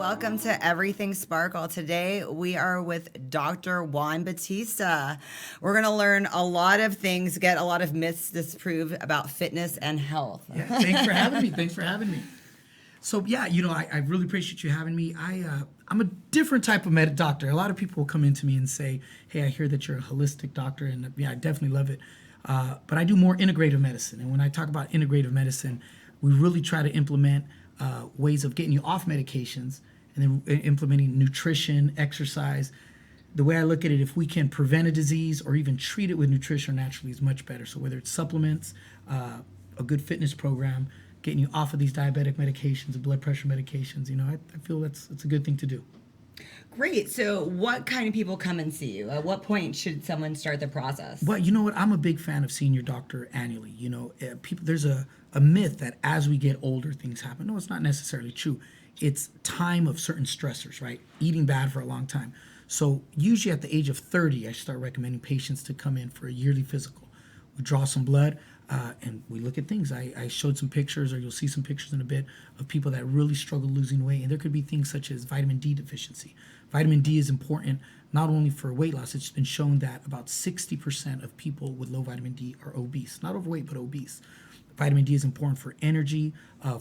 welcome to Everything Sparkle. Today we are with Dr. Juan Bautista. We're going to learn a lot of things, get a lot of myths disproved about fitness and health. Yeah, thanks for having me. So I really appreciate you having me. I'm a different type of doctor. A lot of people will come into me and say, hey, I hear that you're a holistic doctor, and yeah, I definitely love it. But I do more integrative medicine. And when I talk about integrative medicine, we really try to implement ways of getting you off medications and then implementing nutrition, exercise. The way I look at it, if we can prevent a disease or even treat it with nutrition naturally is much better. So whether it's supplements, a good fitness program, getting you off of these diabetic medications and blood pressure medications, I feel it's a good thing to do. Great. So what kind of people come and see you? At what point should someone start the process? Well, you know what? I'm a big fan of seeing your doctor annually. People, there's a myth that as we get older, things happen. No, it's not necessarily true. It's time of certain stressors, right? Eating bad for a long time. So usually at the age of 30, I start recommending patients to come in for a yearly physical. We draw some blood and we look at things. I showed some pictures, or you'll see some pictures in a bit, of people that really struggle losing weight. And there could be things such as vitamin D deficiency. Vitamin D is important not only for weight loss. It's been shown that about 60% of people with low vitamin D are obese. Not overweight, but obese. Vitamin D is important for energy,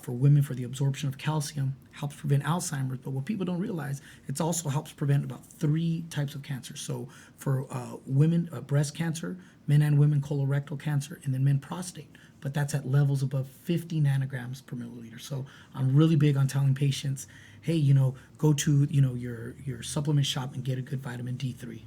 for women, for the absorption of calcium, helps prevent Alzheimer's. But what people don't realize, it also helps prevent about 3 types of cancer. So for women, breast cancer, men and women, colorectal cancer, and then men, prostate. But that's at levels above 50 nanograms per milliliter. So I'm really big on telling patients, hey, go to your supplement shop and get a good vitamin D3.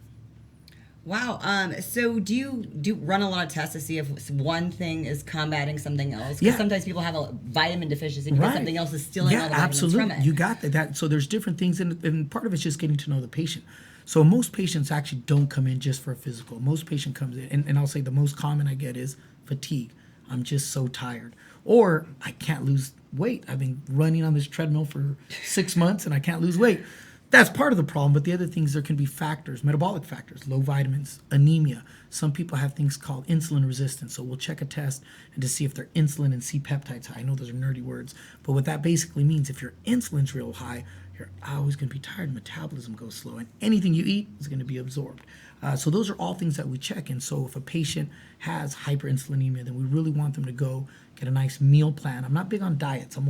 Wow. So do you run a lot of tests to see if one thing is combating something else? Because Yeah. sometimes people have a vitamin deficiency because Right. something else is stealing all the vitamins absolutely. from it. You got that. So there's different things, and part of it's just getting to know the patient. So most patients actually don't come in just for a physical. Most patient comes in, and I'll say the most common I get is fatigue. I'm just so tired. Or I can't lose weight. I've been running on this treadmill for 6 months and I can't lose weight. That's part of the problem, but the other things, there can be factors, metabolic factors, low vitamins, anemia. Some people have things called insulin resistance, so we'll check a test and to see if their insulin and C-peptide's high. I know those are nerdy words, but what that basically means, if your insulin's real high, you're always going to be tired, metabolism goes slow, and anything you eat is going to be absorbed. So those are all things that we check. And so if a patient has hyperinsulinemia, then we really want them to go get a nice meal plan. I'm not big on diets. I'm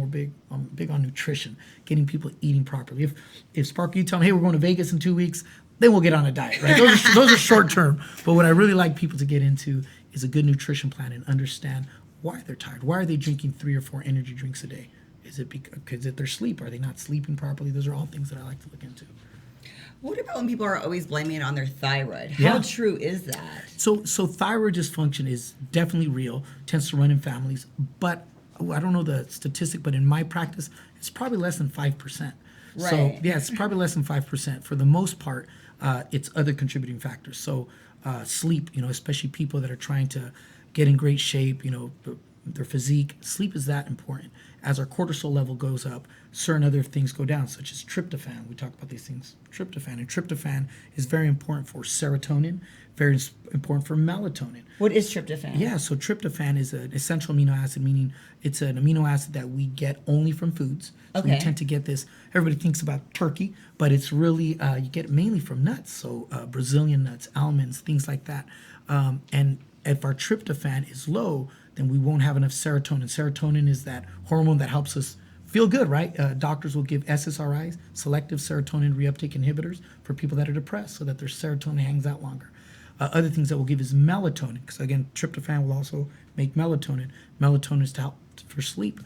big on nutrition, getting people eating properly. If Sparky, you tell them, hey, we're going to Vegas in 2 weeks, then we'll get on a diet, right? Those are short term. But what I really like people to get into is a good nutrition plan and understand why they're tired. Why are they drinking 3 or 4 energy drinks a day? Is it because of their sleep? Are they not sleeping properly? Those are all things that I like to look into. What about when people are always blaming it on their thyroid? How true is that? So thyroid dysfunction is definitely real, tends to run in families, but I don't know the statistic, but in my practice, it's probably less than 5%. Right. So yeah, it's probably less than 5%. For the most part, it's other contributing factors. So sleep, especially people that are trying to get in great shape, their physique, sleep is that important. As our cortisol level goes up, certain other things go down, such as tryptophan. We talk about these things, tryptophan. And tryptophan is very important for serotonin, very important for melatonin. What is tryptophan? Yeah, so tryptophan is an essential amino acid, meaning it's an amino acid that we get only from foods. So we tend to get this, everybody thinks about turkey, but it's really, you get it mainly from nuts. So Brazilian nuts, almonds, things like that. And if our tryptophan is low, then we won't have enough serotonin. Serotonin is that hormone that helps us feel good, right? Doctors will give SSRIs, selective serotonin reuptake inhibitors, for people that are depressed so that their serotonin hangs out longer. Other things that we'll give is melatonin, because again, tryptophan will also make melatonin. Melatonin is to help for sleep.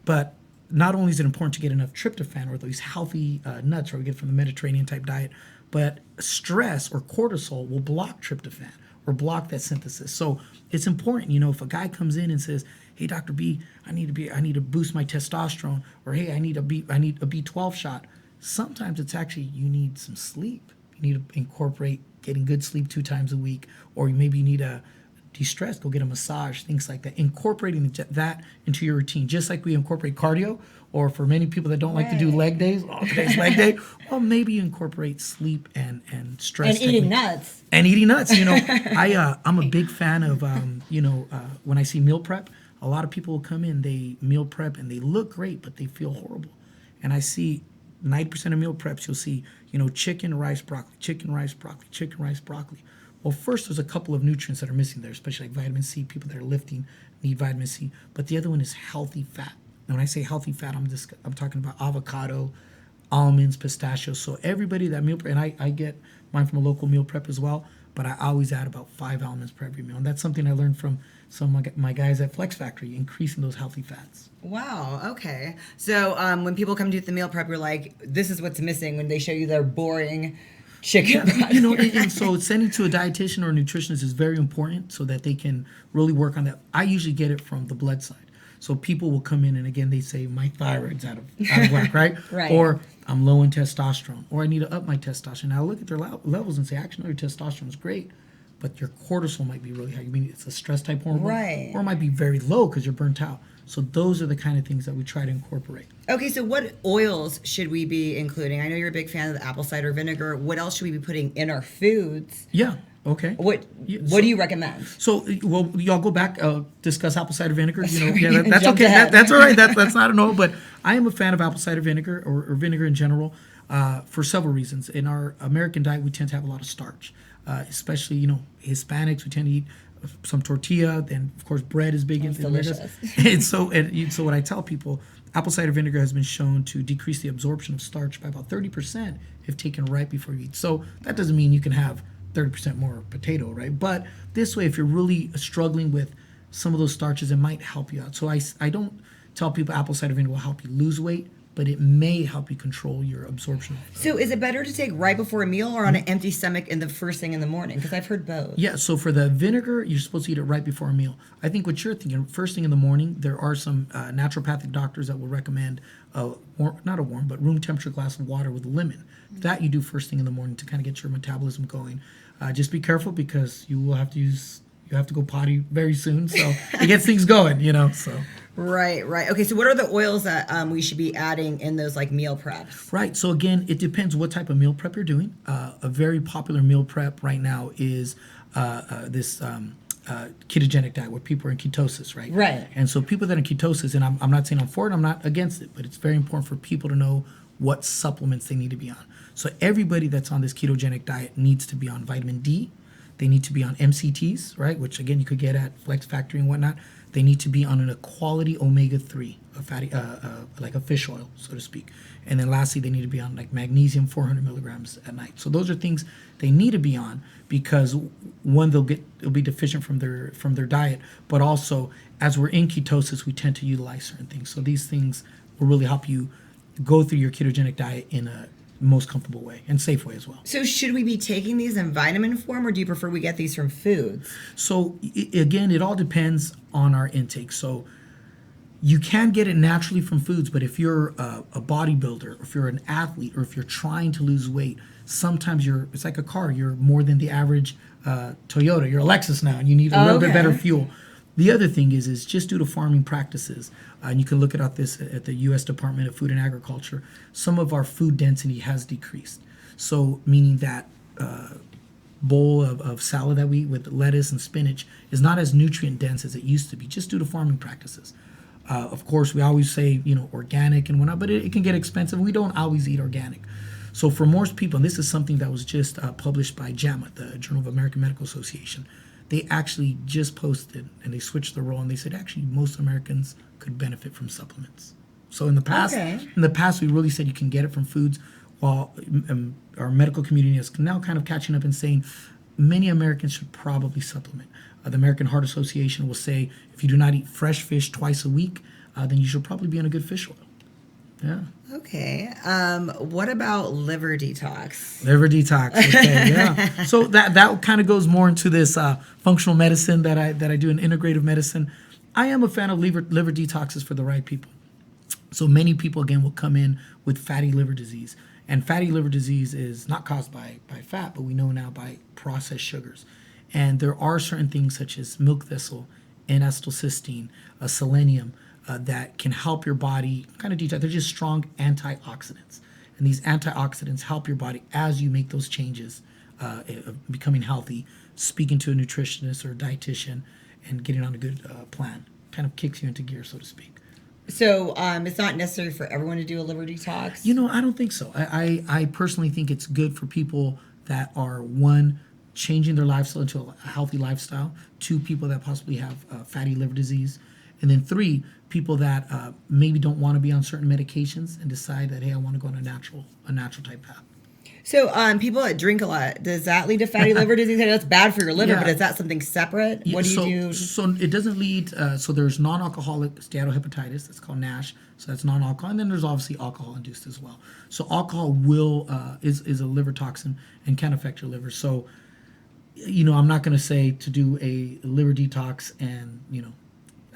But not only is it important to get enough tryptophan, or these healthy nuts, or we get from the Mediterranean type diet, but stress or cortisol will block tryptophan or block that synthesis. So it's important, if a guy comes in and says, hey, Dr. B, I need to boost my testosterone, or hey, I need a B12 shot. Sometimes it's actually, you need some sleep. You need to incorporate getting good sleep 2 times a week, or maybe you need a de-stress, go get a massage, things like that. Incorporating that into your routine, just like we incorporate cardio, or for many people that don't like to do leg days, today's leg day, well, maybe you incorporate sleep and stress. And eating nuts. And eating nuts, I'm a big fan of, when I see meal prep, a lot of people will come in, they meal prep and they look great, but they feel horrible. And I see 90% of meal preps, you'll see, chicken, rice, broccoli, chicken, rice, broccoli, chicken, rice, broccoli. Well, first, there's a couple of nutrients that are missing there, especially like vitamin C. People that are lifting need vitamin C. But the other one is healthy fat. And when I say healthy fat, I'm talking about avocado, almonds, pistachios. So everybody that meal prep, and I get mine from a local meal prep as well, but I always add about 5 almonds per every meal. And that's something I learned from some of my guys at Flex Factory, increasing those healthy fats. Wow. Okay. So when people come to the meal prep, you're like, this is what's missing when they show you their boring chicken. Yeah, and so sending to a dietitian or a nutritionist is very important so that they can really work on that. I usually get it from the blood side. So people will come in and again, they say my thyroid's out of whack, right? Right. Or I'm low in testosterone, or I need to up my testosterone. Now I look at their levels and say, actually, no, your testosterone is great, but your cortisol might be really high. You mean it's a stress type hormone? Right. Or it might be very low because you're burnt out. So those are the kind of things that we try to incorporate. Okay, so what oils should we be including? I know you're a big fan of the apple cider vinegar. What else should we be putting in our foods? Yeah. Okay. What do you recommend? So, well, y'all go back, discuss apple cider vinegar. That's Jumped okay. ahead. That's all right. That's not a no. But I am a fan of apple cider vinegar or vinegar in general for several reasons. In our American diet, we tend to have a lot of starch, especially Hispanics. We tend to eat some tortilla. Then, of course, bread is big in delicious. And so what I tell people, apple cider vinegar has been shown to decrease the absorption of starch by about 30% if taken right before you eat. So that doesn't mean you can have 30% more potato, right? But this way, if you're really struggling with some of those starches, it might help you out. So I don't tell people apple cider vinegar will help you lose weight, but it may help you control your absorption. So is it better to take right before a meal or on an empty stomach in the first thing in the morning? Because I've heard both. Yeah, so for the vinegar, you're supposed to eat it right before a meal. I think what you're thinking, first thing in the morning, there are some naturopathic doctors that will recommend not a warm, but room temperature glass of water with lemon. That you do first thing in the morning to kind of get your metabolism going. Just be careful because you have to go potty very soon, so it gets things going, so. Right. Okay, so what are the oils that we should be adding in those like meal preps? Right, so again, it depends what type of meal prep you're doing. A very popular meal prep right now is this ketogenic diet where people are in ketosis, right? Right. And so people that are in ketosis, and I'm not saying I'm for it, I'm not against it, but it's very important for people to know what supplements they need to be on. So everybody that's on this ketogenic diet needs to be on vitamin D. They need to be on MCTs, right? Which again, you could get at Flex Factory and whatnot. They need to be on a quality omega-3, a fatty, like a fish oil, so to speak. And then lastly, they need to be on like magnesium, 400 milligrams at night. So those are things they need to be on because one, they'll be deficient from their diet, but also as we're in ketosis, we tend to utilize certain things. So these things will really help you go through your ketogenic diet in a most comfortable way and safe way as well. So should we be taking these in vitamin form or do you prefer we get these from foods? So again, it all depends on our intake. So you can get it naturally from foods, but if you're a bodybuilder, or if you're an athlete, or if you're trying to lose weight, sometimes it's like a car. You're more than the average Toyota. You're a Lexus now, and you need a little bit better fuel. The other thing is just due to farming practices, and you can look at this at the U.S. Department of Food and Agriculture, some of our food density has decreased. So meaning that bowl of salad that we eat with lettuce and spinach is not as nutrient dense as it used to be, just due to farming practices. Of course, we always say, organic and whatnot, but it can get expensive. We don't always eat organic. So for most people, and this is something that was just published by JAMA, the Journal of American Medical Association, they actually just posted and they switched the role and they said actually most Americans could benefit from supplements. So in the past, we really said you can get it from foods, while our medical community is now kind of catching up and saying many Americans should probably supplement. The American Heart Association will say if you do not eat fresh fish twice a week, then you should probably be on a good fish oil. Yeah. Okay. What about liver detox? Liver detox. Okay. Yeah. So that kind of goes more into this functional medicine that I do in integrative medicine. I am a fan of liver detoxes for the right people. So many people again will come in with fatty liver disease, and fatty liver disease is not caused by fat, but we know now by processed sugars. And there are certain things such as milk thistle, N-acetylcysteine, selenium, that can help your body kind of detox. They're just strong antioxidants. And these antioxidants help your body as you make those changes, becoming healthy, speaking to a nutritionist or a dietitian, and getting on a good plan. Kind of kicks you into gear, so to speak. So it's not necessary for everyone to do a liver detox? I don't think so. I personally think it's good for people that are, one, changing their lifestyle into a healthy lifestyle, two, people that possibly have fatty liver disease, and then three, people that maybe don't want to be on certain medications and decide that, hey, I want to go on a natural type path. So people that drink a lot, does that lead to fatty liver disease? I know it's bad for your liver, Yeah. but is that something separate? Yeah, What do you do? So it doesn't lead. So there's non-alcoholic steatohepatitis. That's called NASH. So that's non-alcohol, and then there's obviously alcohol-induced as well. So alcohol is a liver toxin and can affect your liver. So I'm not going to say to do a liver detox and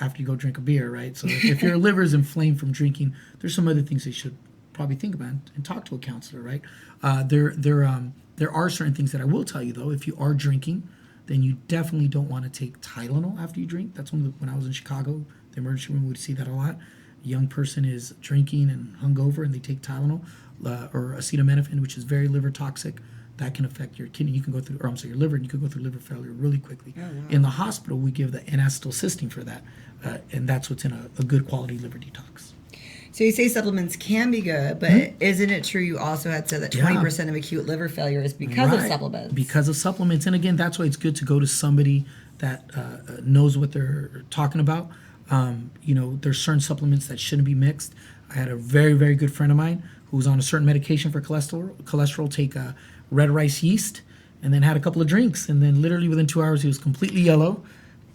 after you go drink a beer, right? So if your liver is inflamed from drinking, there's some other things they should probably think about and talk to a counselor, right? There are certain things that I will tell you though. If you are drinking, then you definitely don't want to take Tylenol after you drink. That's when I was in Chicago, the emergency room, we'd see that a lot. A young person is drinking and hungover, and they take Tylenol or acetaminophen, which is very liver toxic. That can affect your kidney. You can go through, your liver, and you can go through liver failure really quickly. Oh, wow. In the hospital, we give the N-acetylcysteine for that, and that's what's in a good quality liver detox. So you say supplements can be good, but isn't it true you also had said that 20% of acute liver failure is because of supplements? Because of supplements. And again, that's why it's good to go to somebody that knows what they're talking about. There's certain supplements that shouldn't be mixed. I had a very, very good friend of mine who was on a certain medication for cholesterol take red rice yeast, and then had a couple of drinks. And then literally within 2 hours, he was completely yellow.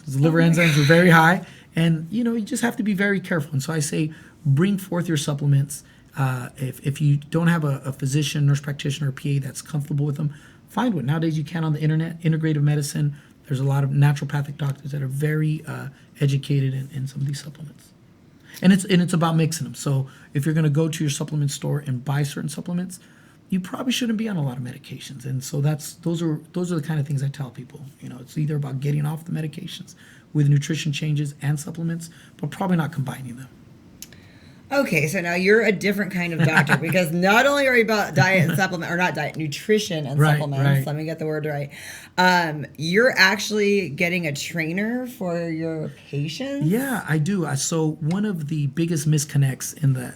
His liver enzymes were very high. And, you just have to be very careful. And so I say, bring forth your supplements. If you don't have a physician, nurse practitioner, or PA that's comfortable with them, find one. Nowadays you can on the internet, integrative medicine. There's a lot of naturopathic doctors that are very educated in some of these supplements. And it's about mixing them. So if you're going to go to your supplement store and buy certain supplements, you probably shouldn't be on a lot of medications. And so those are the kind of things I tell people. It's either about getting off the medications with nutrition changes and supplements, but probably not combining them. Okay, so now you're a different kind of doctor because not only are you about diet and supplement, or not diet, nutrition and supplements. Right. Let me get the word right. You're actually getting a trainer for your patients? Yeah, I do. So one of the biggest misconnects in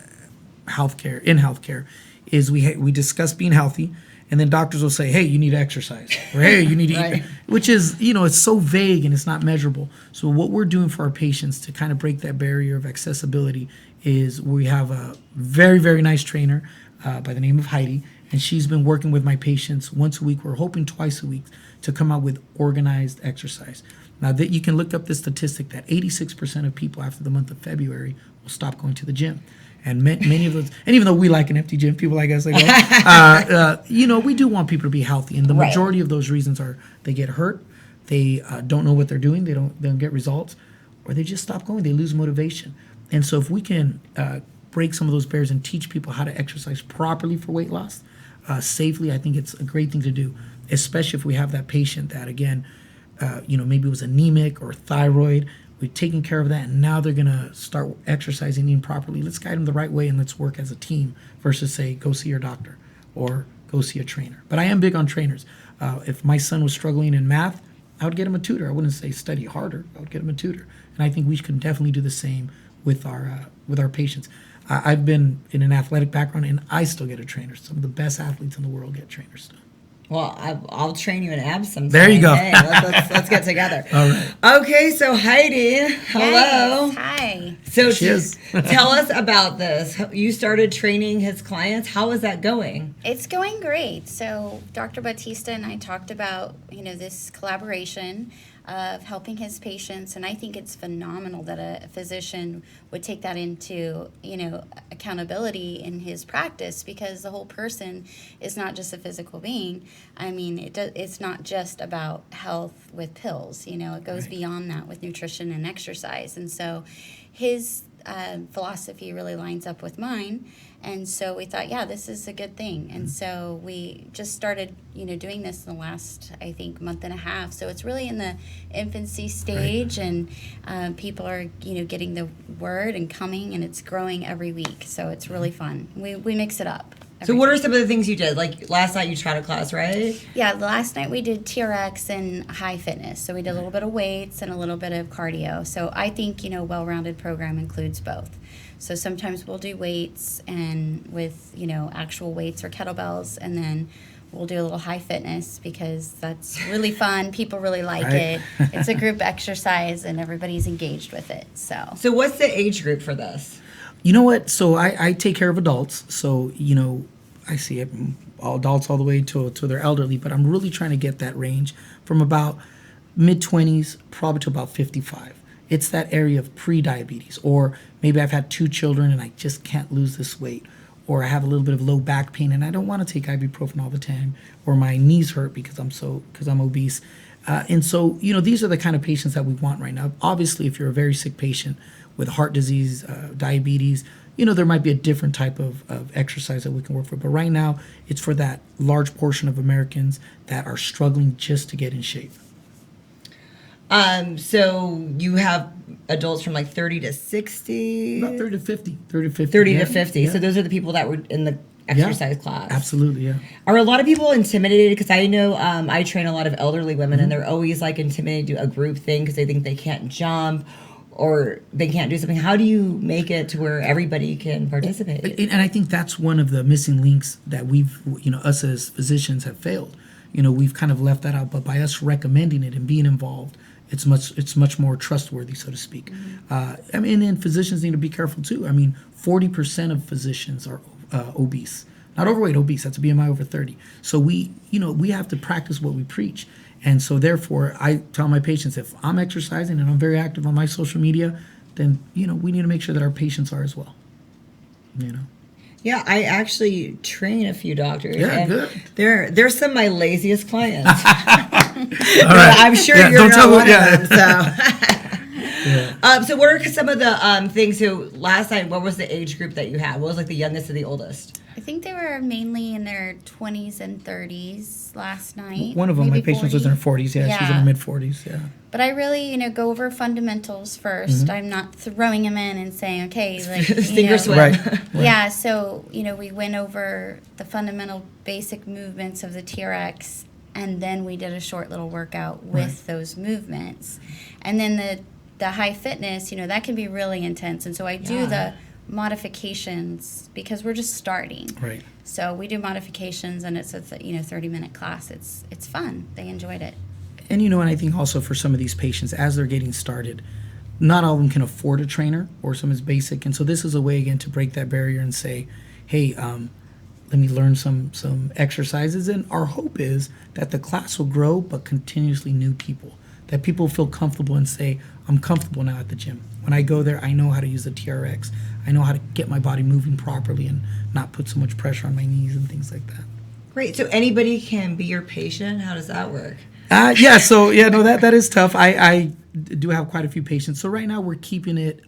healthcare is we discuss being healthy, and then doctors will say, hey, you need to exercise, or hey, you need to eat, which is, it's so vague and it's not measurable. So what we're doing for our patients to kind of break that barrier of accessibility is we have a very, very nice trainer by the name of Heidi, and she's been working with my patients once a week. We're hoping twice a week to come out with organized exercise. Now, that you can look up the statistic that 86% of people after the month of February will stop going to the gym. And many of those, and even though we like an empty gym, people like us, we do want people to be healthy. And the majority of those reasons are they get hurt, they don't know what they're doing, they don't get results, or they just stop going, they lose motivation. And so if we can break some of those barriers and teach people how to exercise properly for weight loss safely, I think it's a great thing to do, especially if we have that patient that, again, maybe was anemic or thyroid. We've taken care of that, and now they're going to start exercising, eating properly. Let's guide them the right way, and let's work as a team versus, say, go see your doctor or go see a trainer. But I am big on trainers. If my son was struggling in math, I would get him a tutor. I wouldn't say study harder. I would get him a tutor. And I think we can definitely do the same with our patients. I've been in an athletic background, and I still get a trainer. Some of the best athletes in the world get trainers still. Well, I'll train you in abs sometime. There you go. Hey, let's get together. All right. Okay, so Heidi, hello. Yes, hi. So tell us about this. You started training his clients. How is that going? It's going great. So Dr. Bautista and I talked about, this collaboration of helping his patients, and I think it's phenomenal that a physician would take that into, accountability in his practice, because the whole person is not just a physical being. I mean, it's not just about health with pills, it goes beyond that with nutrition and exercise. And so his philosophy really lines up with mine. And so we thought, this is a good thing. And so we just started, doing this in the last, I think, month and a half. So it's really in the infancy stage, and people are, getting the word and coming, and it's growing every week. So it's really fun. We mix it up. So what are some of the things you did? Like last night you taught a class, right? Yeah, last night we did TRX and high fitness. So we did a little bit of weights and a little bit of cardio. So I think, well-rounded program includes both. So sometimes we'll do weights and with, actual weights or kettlebells, and then we'll do a little high fitness because that's really fun. People really like it. It's a group exercise and everybody's engaged with it. So what's the age group for this? You know what? So I take care of adults. So, I see it, all adults all the way to their elderly, but I'm really trying to get that range from about mid-20s probably to about 55. It's that area of pre-diabetes, or maybe I've had 2 children and I just can't lose this weight, or I have a little bit of low back pain and I don't want to take ibuprofen all the time, or my knees hurt because I'm obese. And so, these are the kind of patients that we want right now. Obviously, if you're a very sick patient with heart disease, diabetes, there might be a different type of exercise that we can work for. But right now, it's for that large portion of Americans that are struggling just to get in shape. So you have adults from like 30 to 60? About 30 to 50. 30 to 50. 30 to 50. Yeah. So those are the people that were in the exercise class. Absolutely, yeah. Are a lot of people intimidated? Because I know I train a lot of elderly women, and they're always like intimidated to do a group thing because they think they can't jump or they can't do something. How do you make it to where everybody can participate? And I think that's one of the missing links that we've, us as physicians have failed. We've kind of left that out, but by us recommending it and being involved, it's much more trustworthy, so to speak. And physicians need to be careful too. 40% of physicians are obese, not overweight, obese. That's a BMI over 30. So we have to practice what we preach. And so therefore, I tell my patients, if I'm exercising and I'm very active on my social media, then, we need to make sure that our patients are as well. Yeah, I actually train a few doctors. Yeah, and good. They're some of my laziest clients. All right. I'm sure you're don't not tell one them, of them. So. So what are some of the things? So last night, what was the age group that you had? What was like the youngest and the oldest? I think they were mainly in their 20s and 30s last night. One of them, my patient was in her 40s. Yeah, she was in her mid-40s. Yeah. But I really, go over fundamentals first. I'm not throwing them in and saying, okay, like, sink or swim. Right. Yeah, so, we went over the fundamental basic movements of the TRX, and then we did a short little workout with those movements. And then the high fitness, that can be really intense. And so I do the modifications because we're just starting. Right. So we do modifications, and it's a 30-minute class. It's fun. They enjoyed it. And and I think also for some of these patients, as they're getting started, not all of them can afford a trainer, or some is basic. And so this is a way again to break that barrier and say, hey, let me learn some exercises. And our hope is that the class will grow, but continuously new people. That people feel comfortable and say, I'm comfortable now at the gym. When I go there, I know how to use the TRX. I know how to get my body moving properly and not put so much pressure on my knees and things like that. Great. So anybody can be your patient? How does that work? That is tough. I do have quite a few patients. So right now we're keeping it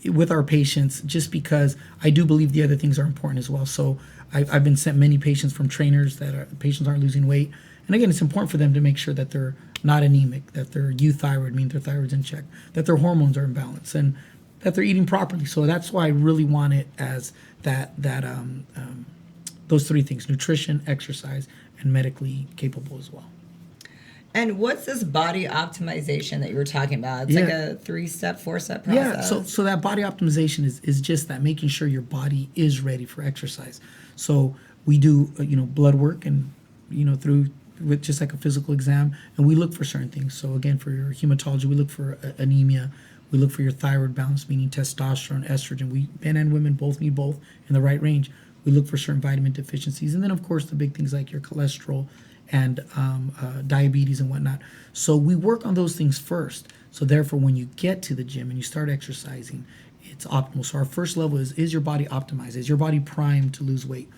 with our patients just because I do believe the other things are important as well. So I've been sent many patients from trainers that patients aren't losing weight. And again, it's important for them to make sure that they're not anemic, that their euthyroid, means their thyroid's in check, that their hormones are in balance, and that they're eating properly. So that's why I really want it as those 3 things: nutrition, exercise, and medically capable as well. And what's this body optimization that you were talking about? It's like a 3-step, 4-step process. Yeah, so that body optimization is just that, making sure your body is ready for exercise. So we do, blood work and, through with just like a physical exam, and we look for certain things. So again, for your hematology, we look for anemia. We look for your thyroid balance, meaning testosterone, estrogen. Men and women both need both in the right range. We look for certain vitamin deficiencies. And then, of course, the big things like your cholesterol and diabetes and whatnot. So we work on those things first. So therefore, when you get to the gym and you start exercising, it's optimal. So our first level is your body optimized? Is your body primed to lose weight?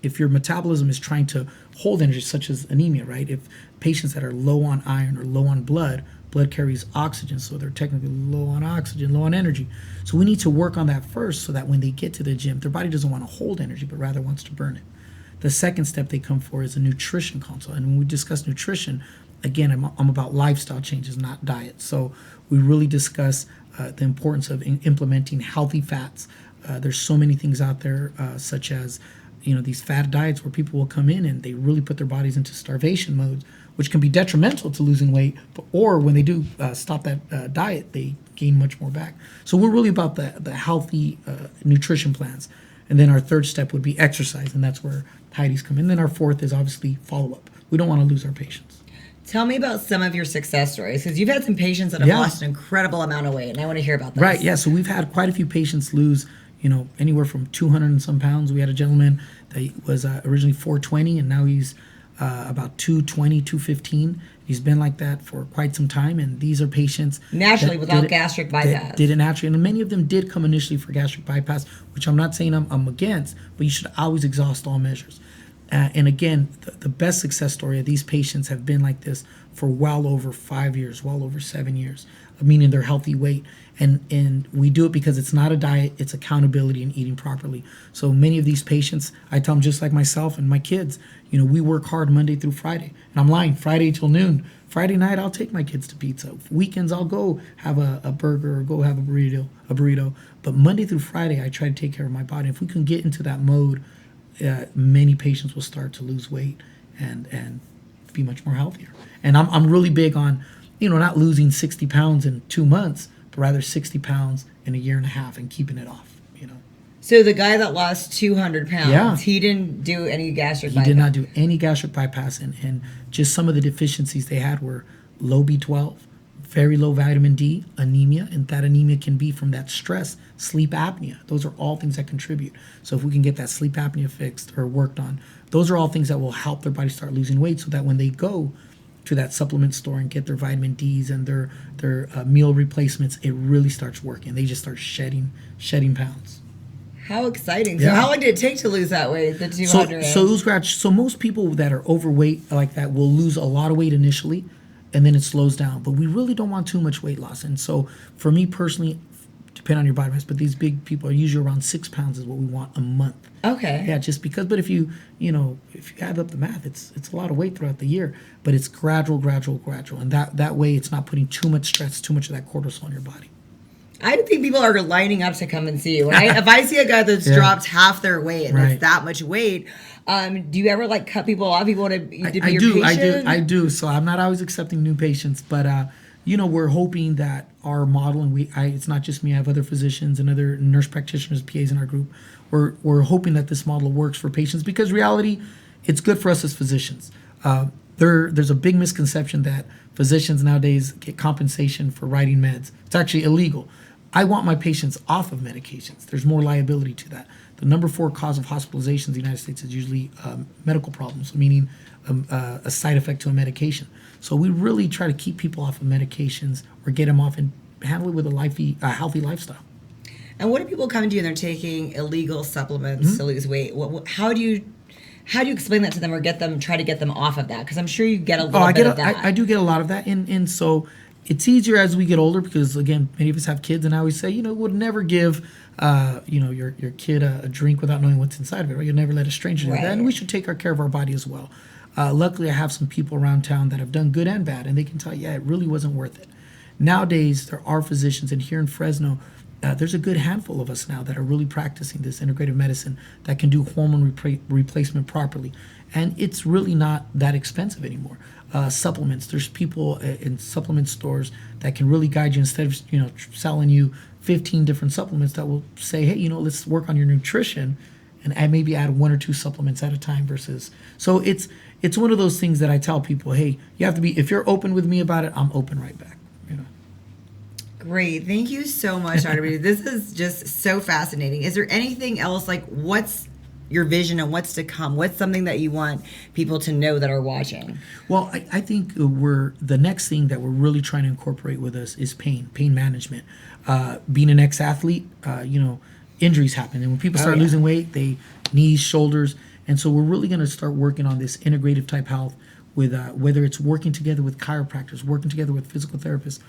If your metabolism is trying to hold energy, such as anemia, right? If patients that are low on iron or low on blood carries oxygen, so they're technically low on oxygen, low on energy. So we need to work on that first so that when they get to the gym, their body doesn't want to hold energy, but rather wants to burn it. The second step they come for is a nutrition consult. And when we discuss nutrition, again, I'm about lifestyle changes, not diet. So we really discuss the importance of implementing healthy fats. There's so many things out there, such as these fad diets where people will come in and they really put their bodies into starvation modes, which can be detrimental to losing weight, or when they do stop that diet, they gain much more back. So we're really about the healthy nutrition plans. And then our third step would be exercise, and that's where Heidi's come in. And then our fourth is obviously follow-up. We don't want to lose our patients. Tell me about some of your success stories, because you've had some patients that have lost an incredible amount of weight, and I want to hear about that. Right, yeah. So we've had quite a few patients lose, anywhere from 200 and some pounds. We had a gentleman that was originally 420, and now he's about 220, 215. He's been like that for quite some time, and these are patients naturally without gastric bypass. Did it naturally, and many of them did come initially for gastric bypass, which I'm not saying I'm against, but you should always exhaust all measures. And again, the best success story of these patients have been like this for well over 5 years, well over 7 years, meaning they're healthy weight. And we do it because it's not a diet, it's accountability and eating properly. So many of these patients, I tell them just like myself and my kids, we work hard Monday through Friday. And I'm lying, Friday till noon. Friday night, I'll take my kids to pizza. Weekends, I'll go have a burger or go have a burrito. But Monday through Friday, I try to take care of my body. If we can get into that mode, many patients will start to lose weight and be much more healthier. And I'm really big on, not losing 60 pounds in 2 months, but rather 60 pounds in a year and a half and keeping it off. So the guy that lost 200 pounds, he didn't do any gastric bypass? He did not do any gastric bypass, and just some of the deficiencies they had were low B12, very low vitamin D, anemia, and that anemia can be from that stress, sleep apnea. Those are all things that contribute. So if we can get that sleep apnea fixed or worked on, those are all things that will help their body start losing weight, so that when they go to that supplement store and get their vitamin Ds and their meal replacements, it really starts working. They just start shedding pounds. How exciting. So how long did it take to lose that weight, the 200? So most people that are overweight like that will lose a lot of weight initially, and then it slows down. But we really don't want too much weight loss. And so for me personally, depending on your body mass, but these big people are usually around 6 pounds is what we want a month. Okay. Yeah, just because, but if you add up the math, it's a lot of weight throughout the year, but it's gradual. And that way it's not putting too much stress, too much of that cortisol on your body. I think people are lining up to come and see you. If I see a guy that's dropped half their weight and that's that much weight, do you ever cut people off? You want to be your patient? I do. So I'm not always accepting new patients, but we're hoping that our model, and it's not just me. I have other physicians and other nurse practitioners, PAs in our group. We're hoping that this model works for patients, because reality, it's good for us as physicians. There's a big misconception that physicians nowadays get compensation for writing meds. It's actually illegal. I want my patients off of medications. There's more liability to that. The number 4 cause of hospitalization in the United States is usually medical problems, meaning a side effect to a medication. So we really try to keep people off of medications or get them off and handle it with a healthy lifestyle. And what do people come to you and they're taking illegal supplements to lose weight? How do you explain that to them, or try to get them off of that? Because I'm sure you get a little bit of that. I do get a lot of that, and so it's easier as we get older, because again, many of us have kids, and I always say, would never give your kid a drink without knowing what's inside of it, right? You'll never let a stranger do that, and we should take care of our body as well. Luckily, I have some people around town that have done good and bad, and they can tell you, it really wasn't worth it. Nowadays, there are physicians, and here in Fresno, there's a good handful of us now that are really practicing this integrative medicine that can do hormone replacement properly. And it's really not that expensive anymore. Supplements, there's people in supplement stores that can really guide you, instead of selling you 15 different supplements, that will say, hey, let's work on your nutrition and maybe add 1 or 2 supplements at a time versus. So it's one of those things that I tell people, hey, you have to be, if you're open with me about it, I'm open right back. Great. Thank you so much, Dr. B. This is just so fascinating. Is there anything else, what's your vision and what's to come? What's something that you want people to know that are watching? Well, I think the next thing that we're really trying to incorporate with us is pain management. Being an ex-athlete, injuries happen. And when people start losing weight, knees, shoulders. And so we're really going to start working on this integrative type health with whether it's working together with chiropractors, working together with physical therapists.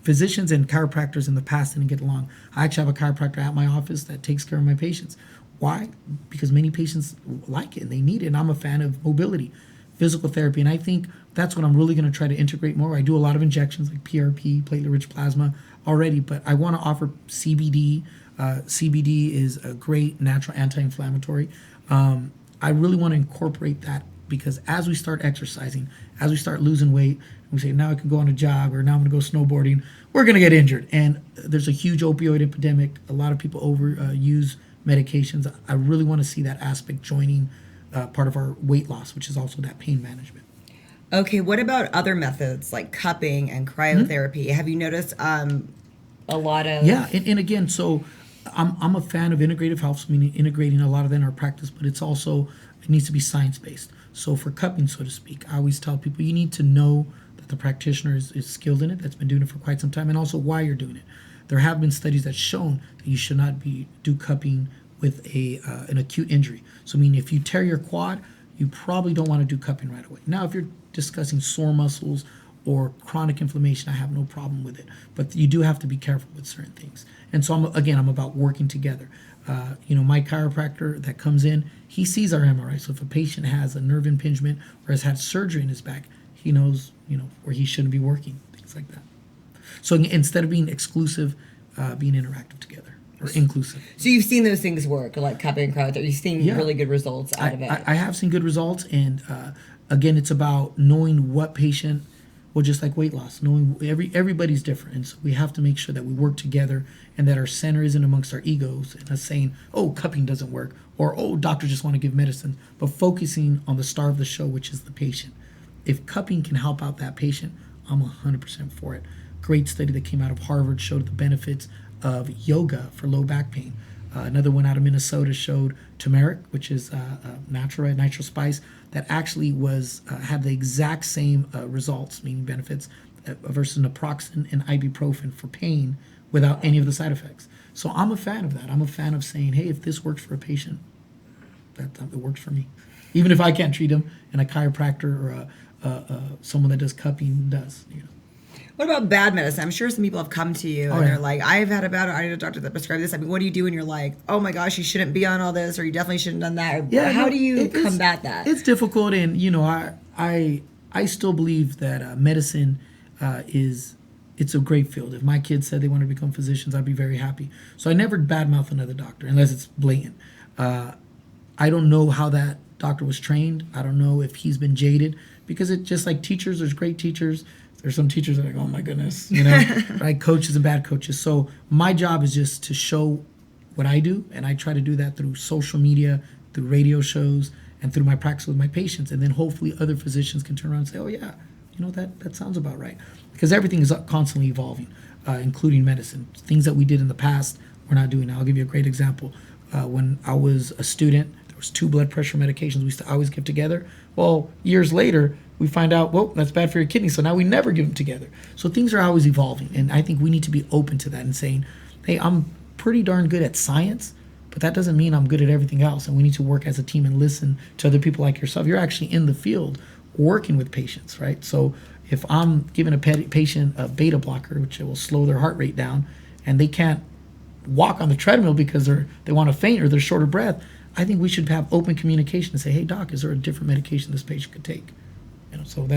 Physicians and chiropractors in the past didn't get along. I actually have a chiropractor at my office that takes care of my patients. Why? Because many patients like it and they need it. And I'm a fan of mobility, physical therapy. And I think that's what I'm really going to try to integrate more. I do a lot of injections like PRP, platelet-rich plasma already, but I want to offer CBD. CBD is a great natural anti-inflammatory. I really want to incorporate that, because as we start exercising, as we start losing weight, and we say, now I can go on a jog, or now I'm going to go snowboarding, we're going to get injured. And there's a huge opioid epidemic. A lot of people overuse medications. I really want to see that aspect joining part of our weight loss, which is also that pain management. Okay, what about other methods like cupping and cryotherapy? Mm-hmm. Have you noticed a lot of... Yeah, and again, so I'm a fan of integrative health, meaning integrating a lot of that in our practice, but it's also, it needs to be science-based. So for cupping, so to speak, I always tell people you need to know that the practitioner is skilled in it, that's been doing it for quite some time, and also why you're doing it. There have been studies that shown that you should not do cupping with an acute injury. So I mean, if you tear your quad, you probably don't want to do cupping right away. Now, if you're discussing sore muscles or chronic inflammation, I have no problem with it. But you do have to be careful with certain things. And so, I'm about working together. My chiropractor that comes in, he sees our MRI. So if a patient has a nerve impingement or has had surgery in his back, he knows, where he shouldn't be working, things like that. So instead of being exclusive, being interactive together, or inclusive. So you've seen those things work, like cupping and cryotherapy. You've seen really good results out of it. I have seen good results, and again, it's about knowing what patient, well, just like weight loss, knowing everybody's different, and so we have to make sure that we work together and that our center isn't amongst our egos and us saying, oh, cupping doesn't work, or oh, doctors just want to give medicine, but focusing on the star of the show, which is the patient. If cupping can help out that patient, I'm 100% for it. Great study that came out of Harvard showed the benefits of yoga for low back pain. Another one out of Minnesota showed turmeric, which is natural spice, that actually had the exact same results, meaning benefits, versus naproxen and ibuprofen for pain without any of the side effects. So I'm a fan of that. I'm a fan of saying, hey, if this works for a patient, it works for me. Even if I can't treat him, and a chiropractor or someone that does cupping does, What about bad medicine? I'm sure some people have come to you and they're like, I need a doctor that prescribed this. I mean, what do you do when you're like, oh my gosh, you shouldn't be on all this, or you definitely shouldn't have done that? Yeah, how do you combat that? It's difficult, and I still believe that medicine it's a great field. If my kids said they wanted to become physicians, I'd be very happy. So I never badmouth another doctor unless it's blatant. I don't know how that doctor was trained. I don't know if he's been jaded, because it's just like teachers. There's great teachers. There's some teachers that are like, oh my goodness, right? Coaches and bad coaches. So my job is just to show what I do, and I try to do that through social media, through radio shows, and through my practice with my patients. And then hopefully other physicians can turn around and say, oh yeah, that sounds about right. Because everything is constantly evolving, including medicine. Things that we did in the past, we're not doing now. I'll give you a great example. When I was a student, there was 2 blood pressure medications we used to always give together. Well, years later, we find out, well, that's bad for your kidney, so now we never give them together. So things are always evolving, and I think we need to be open to that and saying, hey, I'm pretty darn good at science, but that doesn't mean I'm good at everything else, and we need to work as a team and listen to other people like yourself. You're actually in the field working with patients, right? So if I'm giving a patient a beta blocker, which will slow their heart rate down, and they can't walk on the treadmill because they want to faint or they're short of breath, I think we should have open communication and say, hey, doc, is there a different medication this patient could take? So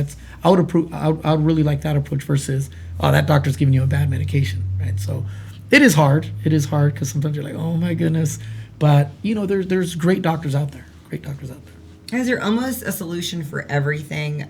I would really like that approach versus, oh, that doctor's giving you a bad medication, right? So it is hard because sometimes you're like, oh my goodness, but there's great doctors out there. Is there almost a solution for everything?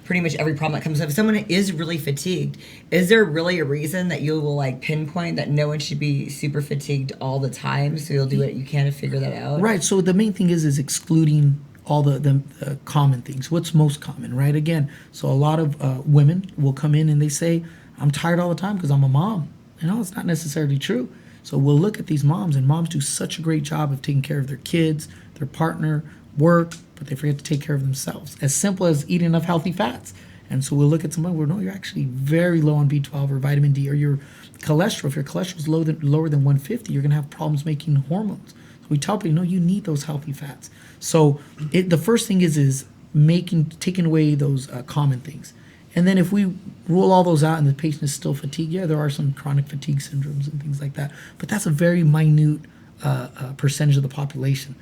Pretty much every problem that comes up. If someone is really fatigued, is there really a reason that you will pinpoint that no one should be super fatigued all the time? So you'll do what you can to figure that out. Right. So the main thing is excluding all the common things. What's most common, right? Again, so a lot of women will come in and they say, I'm tired all the time because I'm a mom. It's not necessarily true. So we'll look at these moms, and moms do such a great job of taking care of their kids, their partner, work, but they forget to take care of themselves. As simple as eating enough healthy fats. And so we'll look at someone where, no, you're actually very low on B12 or vitamin D, or your cholesterol. If your cholesterol is lower than 150, you're going to have problems making hormones. So we tell people, you need those healthy fats. So the first thing is taking away those common things. And then if we rule all those out and the patient is still fatigued, there are some chronic fatigue syndromes and things like that. But that's a very minute percentage of the population.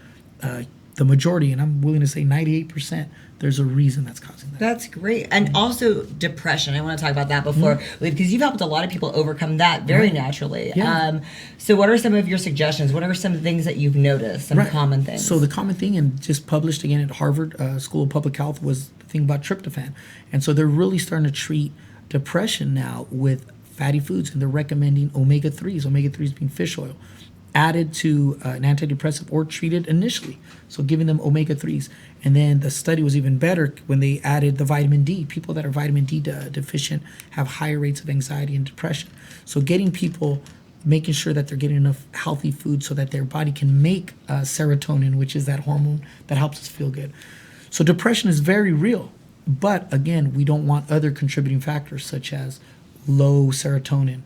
the majority, and I'm willing to say 98%, there's a reason that's causing that. That's great. And also depression. I want to talk about that before, because you've helped a lot of people overcome that very naturally. Yeah. So what are some of your suggestions? What are some things that you've noticed, some common things? So the common thing, and just published again at Harvard School of Public Health, was the thing about tryptophan. And so they're really starting to treat depression now with fatty foods, and they're recommending omega-3s, omega-3s being fish oil, added to an antidepressant or treated initially. So giving them omega-3s. And then the study was even better when they added the vitamin D. People that are vitamin D deficient have higher rates of anxiety and depression. So getting people, making sure that they're getting enough healthy food so that their body can make serotonin, which is that hormone that helps us feel good. So depression is very real. But again, we don't want other contributing factors such as low serotonin,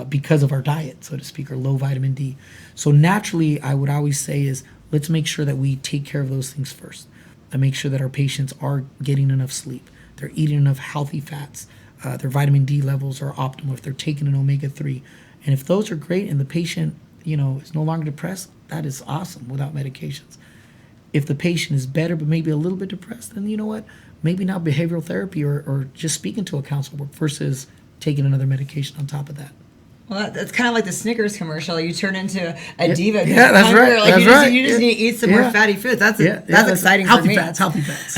because of our diet, so to speak, or low vitamin D. So naturally, I would always say is, let's make sure that we take care of those things first. To make sure that our patients are getting enough sleep, they're eating enough healthy fats, their vitamin D levels are optimal if they're taking an omega-3. And if those are great and the patient, is no longer depressed, that is awesome without medications. If the patient is better but maybe a little bit depressed, then you know what? Maybe now behavioral therapy or just speaking to a counselor versus taking another medication on top of that. Well, that's kind of like the Snickers commercial. You turn into a diva. Yeah, that's hungry. right. Like that's you just need to eat some more fatty foods. That's exciting for me. Healthy fats.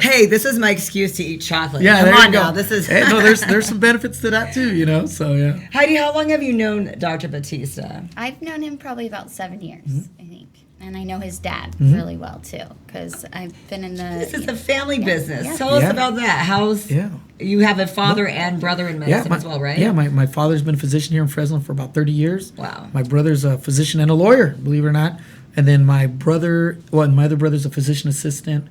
Hey, this is my excuse to eat chocolate. Yeah, Come on now. This is. Hey, no, there's some benefits to that too, So yeah. Heidi, how long have you known Dr. Bautista? I've known him probably about 7 years, I think. And I know his dad really well too, because I've been in the. This is a family business. Yeah. Tell us about that. You have a father and brother in medicine as well, right? Yeah, my father's been a physician here in Fresno for about 30 years. Wow. My brother's a physician and a lawyer, believe it or not. And then my other brother's a physician assistant.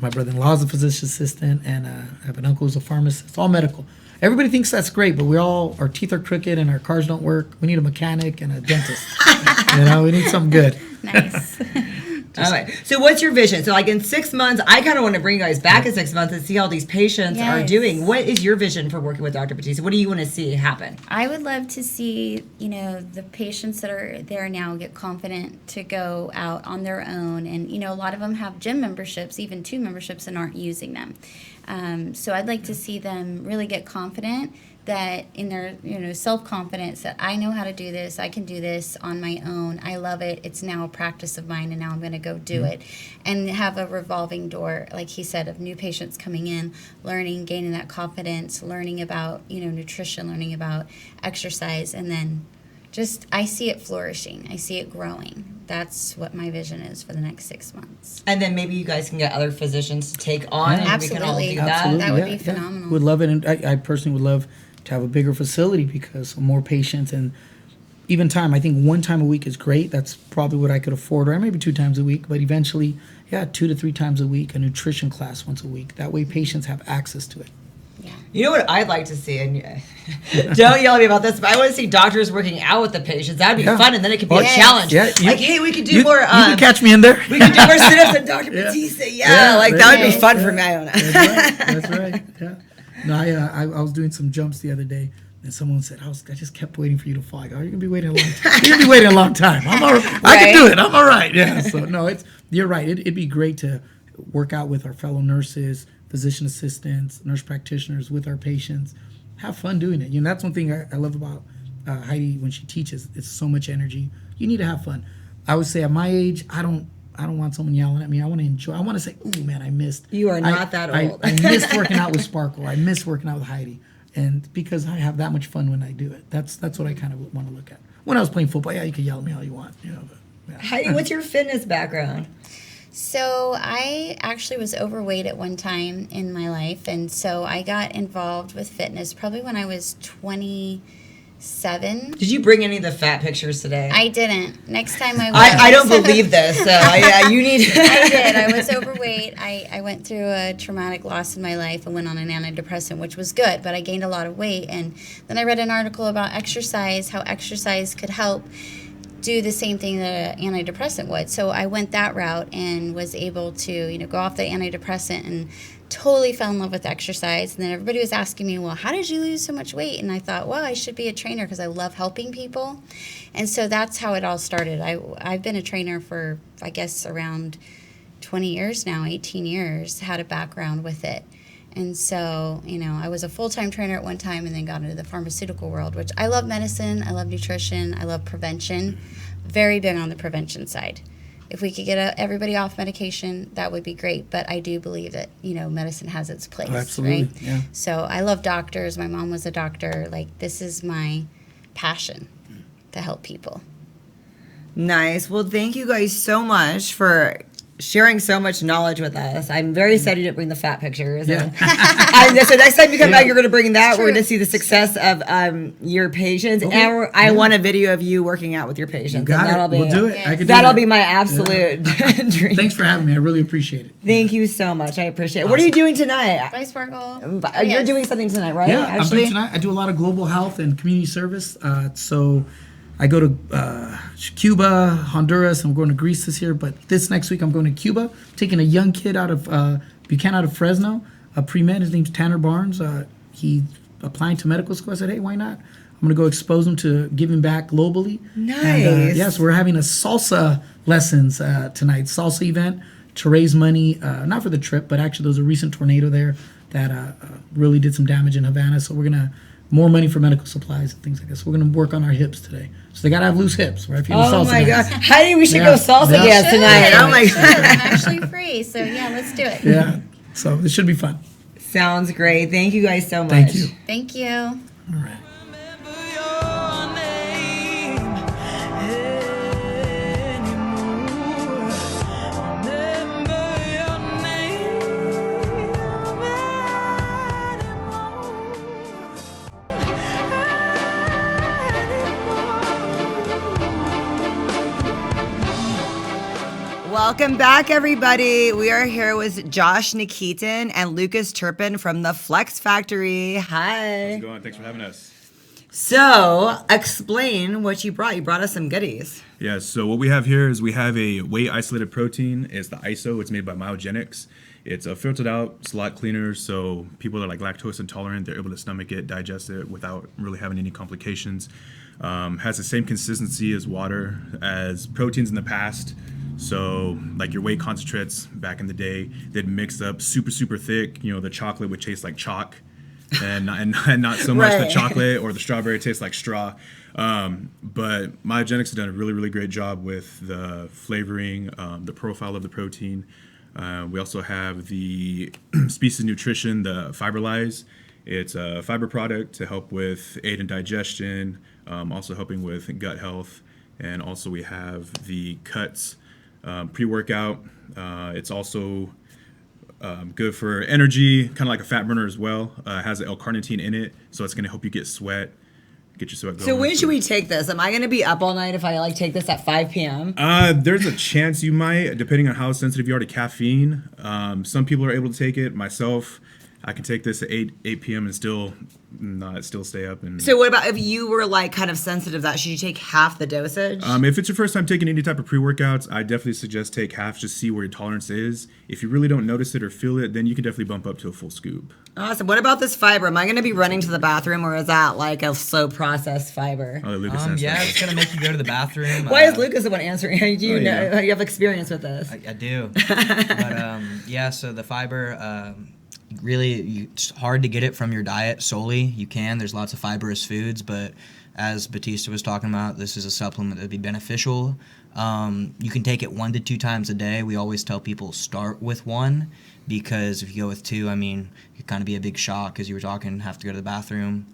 My brother-in-law's a physician assistant, and I have an uncle who's a pharmacist. It's all medical. Everybody thinks that's great, but our teeth are crooked and our cars don't work. We need a mechanic and a dentist. We need something good. Nice. All right. So what's your vision? So like in 6 months, I kind of want to bring you guys back in 6 months and see how these patients are doing. What is your vision for working with Dr. Bautista? What do you want to see happen? I would love to see, the patients that are there now get confident to go out on their own. And, a lot of them have gym memberships, even 2 memberships, and aren't using them. So I'd like to see them really get confident that in their, self-confidence that I know how to do this, I can do this on my own, I love it, it's now a practice of mine, and now I'm going to go do it. And have a revolving door, like he said, of new patients coming in, learning, gaining that confidence, learning about, nutrition, learning about exercise, and then I see it flourishing. I see it growing. That's what my vision is for the next 6 months. And then maybe you guys can get other physicians to take on, and we can all do that. Absolutely. That would be phenomenal. Would love it, and I personally would love to have a bigger facility because more patients and even time. I think 1 time a week is great. That's probably what I could afford, or maybe 2 times a week. But eventually, 2 to 3 times a week, a nutrition class once a week. That way, patients have access to it. Yeah. You know what I'd like to see, and don't yell at me about this, but I want to see doctors working out with the patients. That'd be fun, and then it could be a challenge. Yeah, hey, we could do more. You can catch me in there. We could do more sit-ups than Dr. Bautista. That would be fun for me. I don't know. That's right. Yeah. No, I was doing some jumps the other day, and someone said, I just kept waiting for you to fall. I go, you're gonna be waiting a long time. You're gonna be waiting a long time. I'm all right. I can do it. I'm all right. Yeah. So no, you're right. It'd be great to work out with our fellow nurses, physician assistants, nurse practitioners, with our patients. Have fun doing it. That's one thing I love about Heidi when she teaches. It's so much energy. You need to have fun. I would say at my age, I don't want someone yelling at me. I want to enjoy. I want to say, "Ooh, man, I missed." You are not that old. I missed working out with Sparkle. I missed working out with Heidi, and because I have that much fun when I do it. That's what I kind of want to look at. When I was playing football, you can yell at me all you want. But, Heidi, what's your fitness background? So I actually was overweight at one time in my life, and so I got involved with fitness probably when I was 27. Did you bring any of the fat pictures today? I didn't. Next time I will. I don't believe this, so you need to. I did. I was overweight. I went through a traumatic loss in my life and went on an antidepressant, which was good, but I gained a lot of weight. And then I read an article about exercise, how exercise could help do the same thing that an antidepressant would. So I went that route and was able to, go off the antidepressant and totally fell in love with exercise. And then everybody was asking me, well, how did you lose so much weight? And I thought, well, I should be a trainer because I love helping people. And so that's how it all started. I've been a trainer for, I guess, around 20 years now, 18 years, had a background with it. And so, I was a full-time trainer at one time and then got into the pharmaceutical world, which I love medicine, I love nutrition, I love prevention. Very big on the prevention side. If we could get everybody off medication, that would be great. But I do believe that, medicine has its place. Oh, absolutely, right? Yeah. So I love doctors. My mom was a doctor. Like, this is my passion, to help people. Nice. Well, thank you guys so much for sharing so much knowledge with us. I'm very sad you didn't bring the fat pictures. Yeah. So next time you come back, you're going to bring that. We're True. going to see the success of your patients. Okay. And I want a video of you working out with your patients. You got and it. We'll do it. Yes. I can do That'll that. be my absolute dream. Thanks for having me. I really appreciate it. Thank you so much. I appreciate it. What are you doing tonight? Bye, Sparkle. You're Yes. doing something tonight, right? Yeah, I'm doing tonight. I do a lot of global health and community service. So I go to Cuba, Honduras. I'm going to Greece this year, but this next week I'm going to Cuba. Taking a young kid out of Buchanan, out of Fresno, a pre-med. His name's Tanner Barnes. He's applying to medical school. I said, hey, why not? I'm going to go expose him to giving back globally. Nice. And, yes, we're having a salsa lessons tonight, salsa event to raise money, not for the trip, but actually there was a recent tornado there that really did some damage in Havana. So we're going to more money for medical supplies and things like this. We're going to work on our hips today. So they got to have loose hips, right? If you're Oh salsa my God. dance. Heidi, we should Yeah. go salsa Yeah. dance tonight. Oh my Should. God. I'm actually free, so yeah, let's do it. Yeah. So this should be fun. Sounds great. Thank you guys so much. Thank you. Thank you. All right. Welcome back, everybody. We are here with Josh Nikitin and Lucas Turpin from the Flex Factory. How's Hi. it going? Thanks for having us. So, explain what you brought. You brought us some goodies. Yeah, so what we have here is we have a weight isolated protein. It's the ISO. It's made by Myogenics. It's filtered out. It's a lot cleaner, so people that are like lactose intolerant, they're able to stomach it, digest it without really having any complications. Has the same consistency as water, as proteins in the past. So like your whey concentrates back in the day, they'd mix up super, super thick. The chocolate would taste like chalk. And not so much the Right. chocolate or the strawberry tastes like straw. But Myogenics has done a really, really great job with the flavoring, the profile of the protein. We also have the Species Nutrition, the Fiberlize. It's a fiber product to help with aid in digestion, also helping with gut health. And also we have the Cuts pre-workout. It's also good for energy, kind of like a fat burner as well. It has L-carnitine in it, so it's going to help you get sweat, get your sweat going. So when should we take this? Am I going to be up all night if I take this at 5 p.m.? There's a chance you might, depending on how sensitive you are to caffeine. Some people are able to take it. Myself, I can take this at 8 p.m. and still stay up. And So what about if you were kind of sensitive to that? Should you take half the dosage? if it's your first time taking any type of pre-workouts, I definitely suggest take half, just see where your tolerance is. If you really don't notice it or feel it, then you can definitely bump up to a full scoop. Awesome. What about this fiber? Am I going to be running to the bathroom, or is that like a slow processed fiber? Oh, Lucas says Yeah, that. it's gonna make you go to the bathroom. Why is Lucas the one answering? You know, yeah. you have experience with this. I do. But yeah, so the fiber, really, it's hard to get it from your diet solely. You can. There's lots of fibrous foods, but as Bautista was talking about, this is a supplement that would be beneficial. You can take it 1 to 2 times a day. We always tell people start with 1, because if you go with 2, it kind of be a big shock, as you were talking, have to go to the bathroom.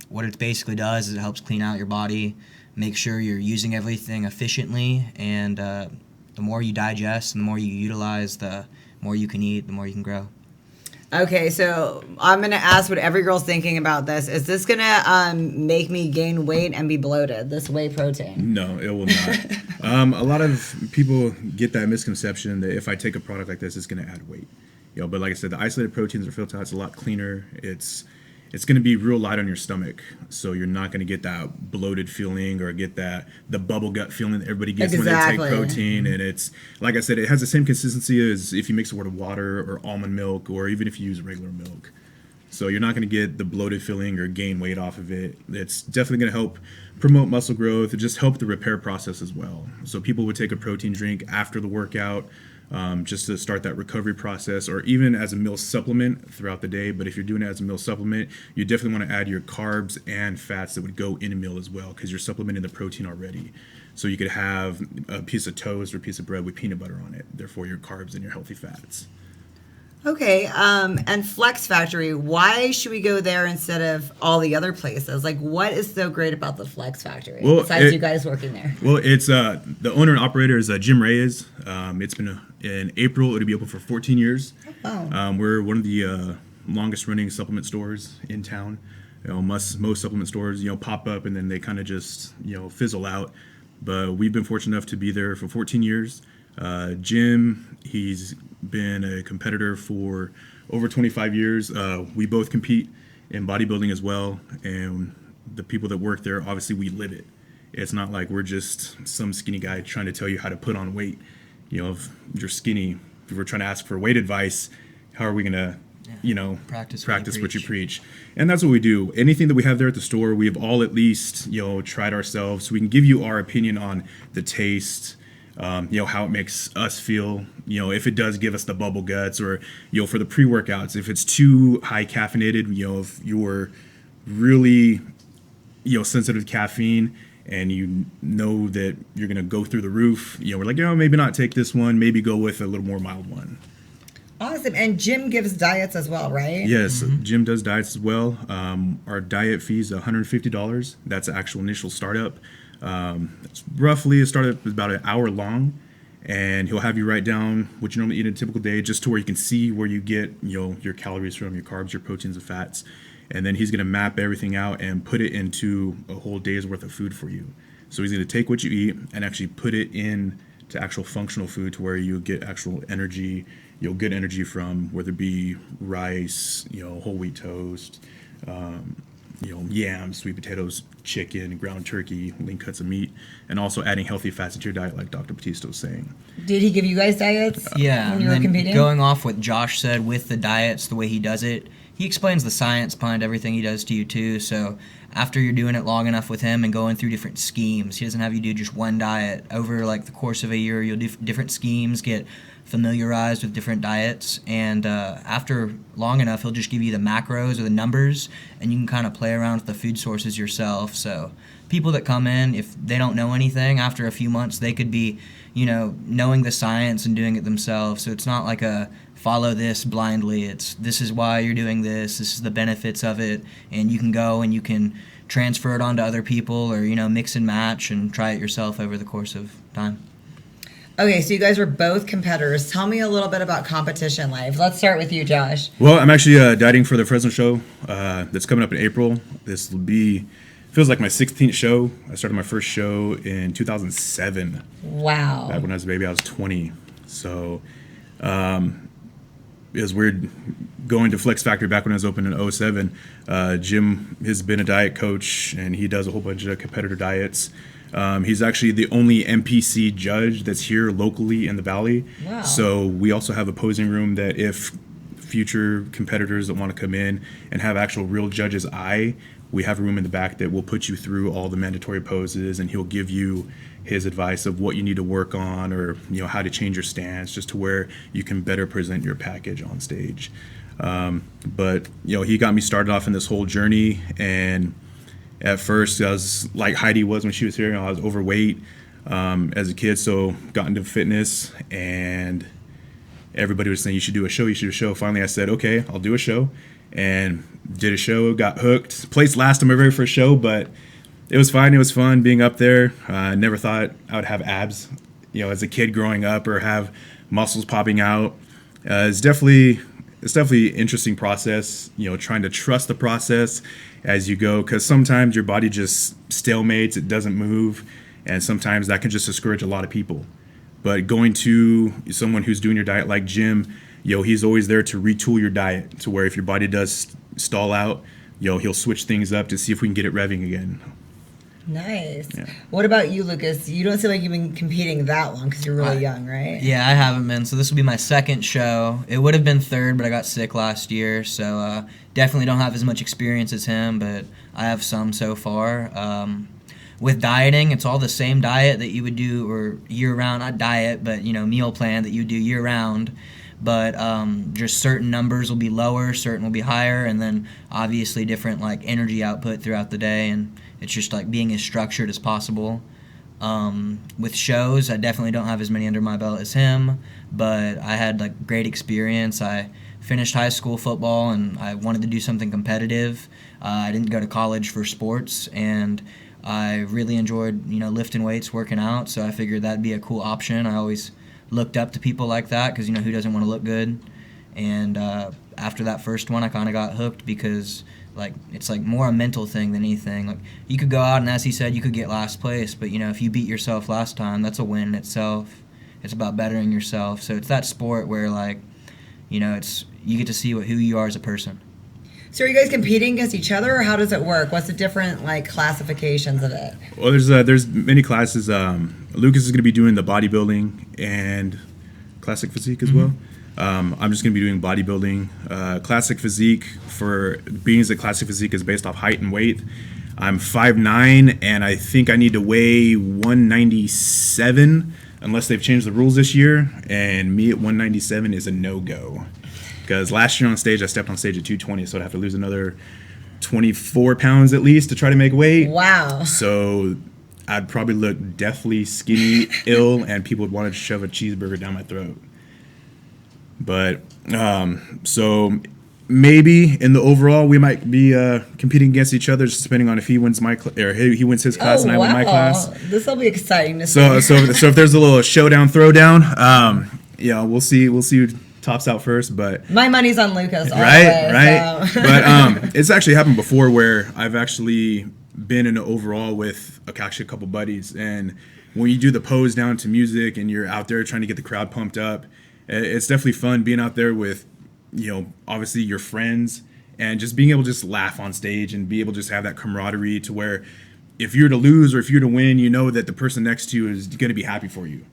What it basically does is it helps clean out your body, make sure you're using everything efficiently, and the more you digest and the more you utilize, the more you can eat, the more you can grow. Okay, so I'm going to ask what every girl's thinking about this. Is this going to make me gain weight and be bloated, this whey protein? No, it will not. A lot of people get that misconception that if I take a product like this, it's going to add weight. But like I said, the isolated proteins are filtered out. It's a lot cleaner. it's going to be real light on your stomach. So you're not going to get that bloated feeling or get the bubble gut feeling that everybody gets when they take protein. And it's, like I said, it has the same consistency as if you mix it with water or almond milk, or even if you use regular milk. So you're not going to get the bloated feeling or gain weight off of it. It's definitely going to help promote muscle growth and just help the repair process as well. So people would take a protein drink after the workout, just to start that recovery process, or even as a meal supplement throughout the day. But if you're doing it as a meal supplement, you definitely want to add your carbs and fats that would go in a meal as well, because you're supplementing the protein already. So you could have a piece of toast or a piece of bread with peanut butter on it, therefore your carbs and your healthy fats. Okay, and Flex Factory, why should we go there instead of all the other places? Like, what is so great about the Flex Factory, besides you guys working there? Well, it's the owner and operator is Jim Reyes. It's been in April. It'll be open for 14 years. Oh. We're one of the longest running supplement stores in town. Most supplement stores, pop up and then they kind of just, fizzle out. But we've been fortunate enough to be there for 14 years. Jim, he's been a competitor for over 25 years. We both compete in bodybuilding as well, and the people that work there, obviously we live it. It's not like we're just some skinny guy trying to tell you how to put on weight. If you're skinny, if we're trying to ask for weight advice, how are we going to practice what you preach? And that's what we do. Anything that we have there at the store, we've all at least tried ourselves, so we can give you our opinion on the taste, how it makes us feel, if it does give us the bubble guts, or, for the pre-workouts, if it's too high caffeinated, if you're really, sensitive to caffeine and you know that you're going to go through the roof, we're like, maybe not take this one, maybe go with a little more mild one. Awesome. And Jim gives diets as well, right? Yes, Jim does diets as well. Our diet fee is $150. That's the actual initial startup. It's roughly a startup is about an hour long, and he'll have you write down what you normally eat in a typical day, just to where you can see where you get your calories from, your carbs, your proteins, and fats. And then he's going to map everything out and put it into a whole day's worth of food for you. So he's going to take what you eat and actually put it in to actual functional food, to where you get actual energy. You'll get energy from whether it be rice, whole wheat toast, yams, sweet potatoes, chicken, ground turkey, lean cuts of meat, and also adding healthy fats into your diet, like Dr. Bautista was saying. Did he give you guys diets when you were competing? Going off what Josh said with the diets, the way he does it, he explains the science behind everything he does to you too. So after you're doing it long enough with him and going through different schemes, he doesn't have you do just one diet. Over the course of a year, you'll do different schemes, get familiarized with different diets, and after long enough, he'll just give you the macros or the numbers, and you can kind of play around with the food sources yourself. So people that come in, if they don't know anything, after a few months, they could be, knowing the science and doing it themselves. So it's not like a follow this blindly. It's, this is why you're doing this is the benefits of it, and you can go and you can transfer it onto other people, or mix and match and try it yourself over the course of time. Okay, so you guys were both competitors. Tell me a little bit about competition life. Let's start with you, Josh. Well, I'm actually dieting for the Fresno show that's coming up in April. This will be, feels like my 16th show. I started my first show in 2007. Wow. Back when I was a baby, I was 20. So it was weird going to Flex Factory back when I was open in 07. Jim has been a diet coach, and he does a whole bunch of competitor diets. He's actually the only NPC judge that's here locally in the Valley. Wow. So we also have a posing room that if future competitors that want to come in and have actual real judge's eye, we have a room in the back that will put you through all the mandatory poses, and he'll give you his advice of what you need to work on, or how to change your stance, just to where you can better present your package on stage. But he got me started off in this whole journey, and at first, I was like Heidi was when she was here. I was overweight as a kid, so got into fitness, and everybody was saying, you should do a show. Finally, I said, okay, I'll do a show, and did a show, got hooked. Placed last on my very first show, but it was fine. It was fun being up there. I never thought I would have abs, as a kid growing up, or have muscles popping out. It's definitely an interesting process, trying to trust the process as you go, because sometimes your body just stalemates, it doesn't move, and sometimes that can just discourage a lot of people. But going to someone who's doing your diet like Jim, he's always there to retool your diet, to where if your body does stall out, he'll switch things up to see if we can get it revving again. Nice. Yeah. What about you, Lucas? You don't seem like you've been competing that long because you're really young, right? Yeah, I haven't been. So this will be my second show. It would have been third, but I got sick last year. So definitely don't have as much experience as him, but I have some so far. With dieting, it's all the same diet that you would do or year-round, not diet, but, meal plan that you do year-round. But just certain numbers will be lower, certain will be higher, and then obviously different like energy output throughout the day, and it's just like being as structured as possible. With shows, I definitely don't have as many under my belt as him, but I had like great experience. I finished high school football and I wanted to do something competitive. I didn't go to college for sports, and I really enjoyed lifting weights, working out, so I figured that'd be a cool option. I always looked up to people like that because who doesn't want to look good? And after that first one, I kind of got hooked because it's like more a mental thing than anything. Like, you could go out and, as he said, you could get last place, but if you beat yourself last time, that's a win in itself. It's about bettering yourself. So it's that sport where it's you get to see who you are as a person. So are you guys competing against each other, or how does it work? What's the different classifications of it? Well, there's many classes. Lucas is going to be doing the bodybuilding and classic physique as well. I'm just going to be doing bodybuilding. Classic physique, for being that classic physique is based off height and weight. I'm 5'9", and I think I need to weigh 197 unless they've changed the rules this year. And me at 197 is a no-go. Because last year on stage, I stepped on stage at 220, so I'd have to lose another 24 pounds at least to try to make weight. Wow. So I'd probably look deathly skinny, ill, and people would want to shove a cheeseburger down my throat. But so maybe in the overall we might be competing against each other, just depending on if he wins he wins his class and I win my class. This will be exciting to see. So if there's a little showdown throwdown, we'll see who tops out first. But my money's on Lucas. Right. So. But it's actually happened before where I've actually been in an overall with a couple buddies, and when you do the pose down to music and you're out there trying to get the crowd pumped up, it's definitely fun being out there with, obviously your friends, and just being able to just laugh on stage and be able to just have that camaraderie to where if you're to lose or if you're to win, that the person next to you is going to be happy for you,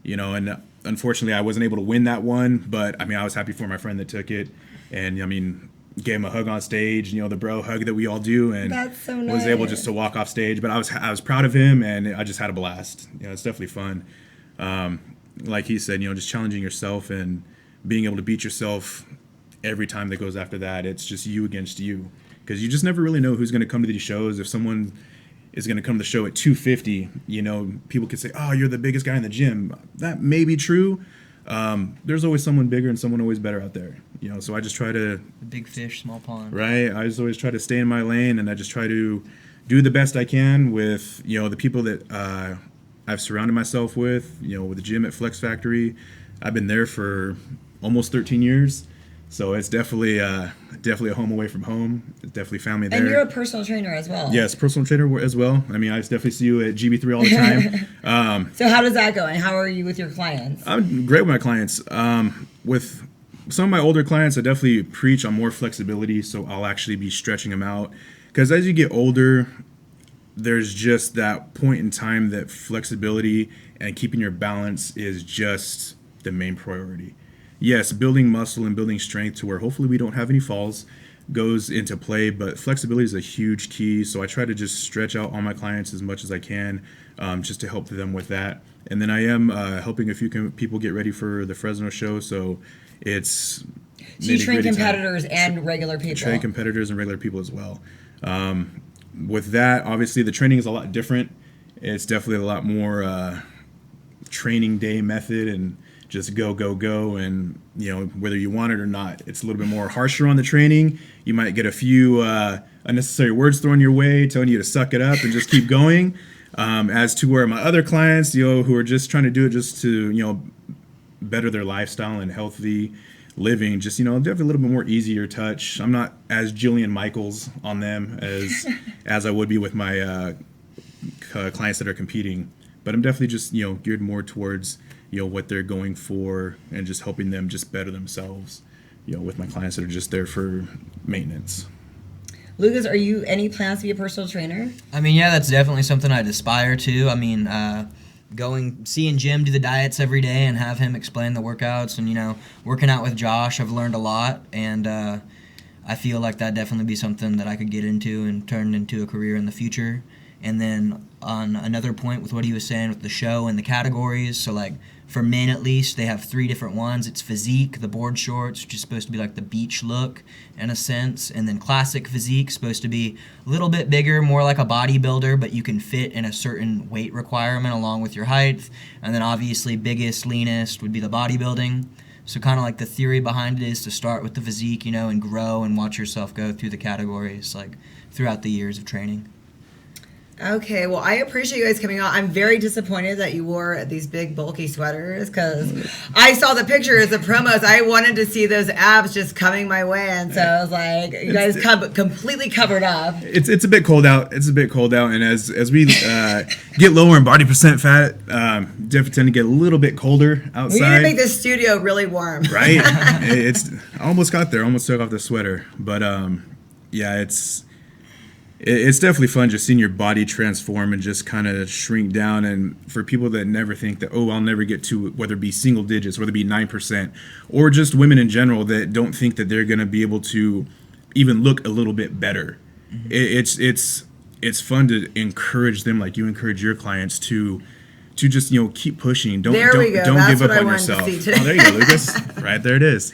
and unfortunately I wasn't able to win that one, but I was happy for my friend that took it, and gave him a hug on stage, the bro hug that we all do, and that's so nice. Was able just to walk off stage. But I was proud of him, and I just had a blast. It's definitely fun. Like he said, just challenging yourself and being able to beat yourself every time that goes after that. It's just you against you, because you just never really know who's going to come to these shows. If someone is going to come to the show at 250, people could say, "Oh, you're the biggest guy in the gym." That may be true. There's always someone bigger and someone always better out there. So I just try to... The big fish, small pond. Right. I just always try to stay in my lane, and I just try to do the best I can with, the people that I've surrounded myself with, with the gym at Flex Factory. I've been there for almost 13 years. So it's definitely a home away from home. It's definitely family there. And you're a personal trainer as well. Yes, personal trainer as well. I definitely see you at GB3 all the time. So how does that go, and how are you with your clients? I'm great with my clients. With some of my older clients, I definitely preach on more flexibility, so I'll actually be stretching them out. Because as you get older, there's just that point in time that flexibility and keeping your balance is just the main priority. Yes, building muscle and building strength to where hopefully we don't have any falls goes into play, but flexibility is a huge key. So I try to just stretch out all my clients as much as I can, just to help them with that. And then I am helping a few people get ready for the Fresno show. So it's... So you train competitors and regular people? Train competitors and regular people as well. With that, obviously the training is a lot different. It's definitely a lot more training day method and just go, and whether you want it or not. It's a little bit more harsher on the training. You might get a few unnecessary words thrown your way telling you to suck it up and just keep going. As to where my other clients, who are just trying to do it just to, better their lifestyle and healthy living, just, definitely a little bit more easier touch. I'm not as Jillian Michaels on them as I would be with my clients that are competing. But I'm definitely just, geared more towards, what they're going for and just helping them just better themselves, with my clients that are just there for maintenance. Lucas, are you any plans to be a personal trainer? I mean, yeah, that's definitely something I'd aspire to. I mean, seeing Jim do the diets every day and have him explain the workouts, and working out with Josh, I've learned a lot, and I feel like that'd definitely be something that I could get into and turn into a career in the future. And then on another point with what he was saying with the show and the categories, so like for men at least, they have 3 different ones. It's physique, the board shorts, which is supposed to be like the beach look in a sense, and then classic physique, supposed to be a little bit bigger, more like a bodybuilder, but you can fit in a certain weight requirement along with your height. And then obviously biggest, leanest would be the bodybuilding. So kind of like the theory behind it is to start with the physique, and grow and watch yourself go through the categories like throughout the years of training. Okay, well, I appreciate you guys coming on. I'm very disappointed that you wore these big, bulky sweaters because I saw the pictures, the promos. I wanted to see those abs just coming my way, and so I was like, you guys completely covered up. It's a bit cold out. And as we get lower in body percent fat, definitely tend to get a little bit colder outside. We need to make this studio really warm. Right? I almost got there. Almost took off the sweater. But, yeah, it's definitely fun just seeing your body transform and just kind of shrink down. And for people that never think that, I'll never get to it, whether it be single digits, whether it be 9%, or just women in general that don't think that they're going to be able to even look a little bit better. Mm-hmm. It's fun to encourage them, like you encourage your clients to just keep pushing. Don't give up on yourself. Oh, there you go, Lucas. Right there it is.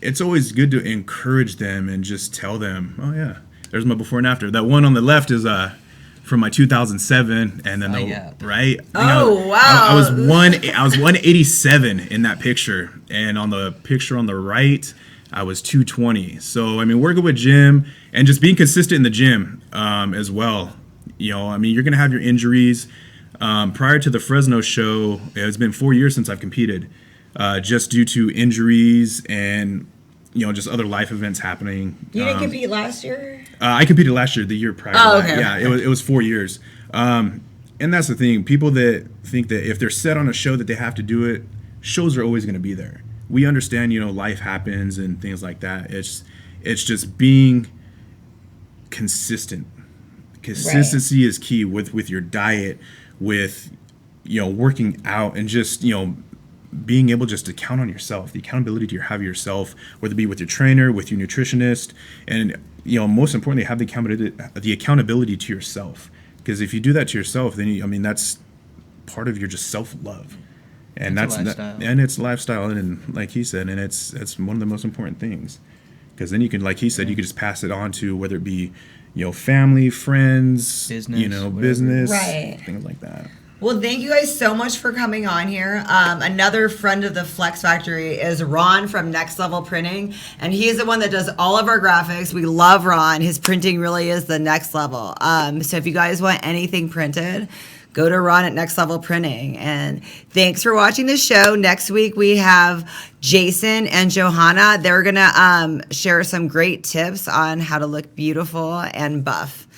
It's always good to encourage them and just tell them, oh yeah, there's my before and after. That one on the left is from my 2007, and then right. Wow! I was 187 in that picture, and on the picture on the right, I was 220. So I mean, working with Jim and just being consistent in the gym as well. You're going to have your injuries. Prior to the Fresno show, it's been 4 years since I've competed, just due to injuries and, just other life events happening. You didn't compete last year? I competed last year, the year prior. Oh, okay. Yeah, it was 4 years. And that's the thing. People that think that if they're set on a show that they have to do it, shows are always going to be there. We understand, life happens and things like that. It's just being consistent. Consistency is key with your diet, with working out, and just being able just to count on yourself, the accountability to have yourself, whether it be with your trainer, with your nutritionist, and most importantly, have the accountability to yourself. Because if you do that to yourself, then that's part of your just self-love, and it's lifestyle, and like he said, and it's one of the most important things. Because then you can, like he said, you can just pass it on to whether it be family, friends, business, right, things like that. Well, thank you guys so much for coming on here. Another friend of the Flex Factory is Ron from Next Level Printing, and he is the one that does all of our graphics. We love Ron. His printing really is the next level. So if you guys want anything printed, go to Ron at Next Level Printing. And thanks for watching the show. Next week we have Jason and Johanna. They're going to share some great tips on how to look beautiful and buff.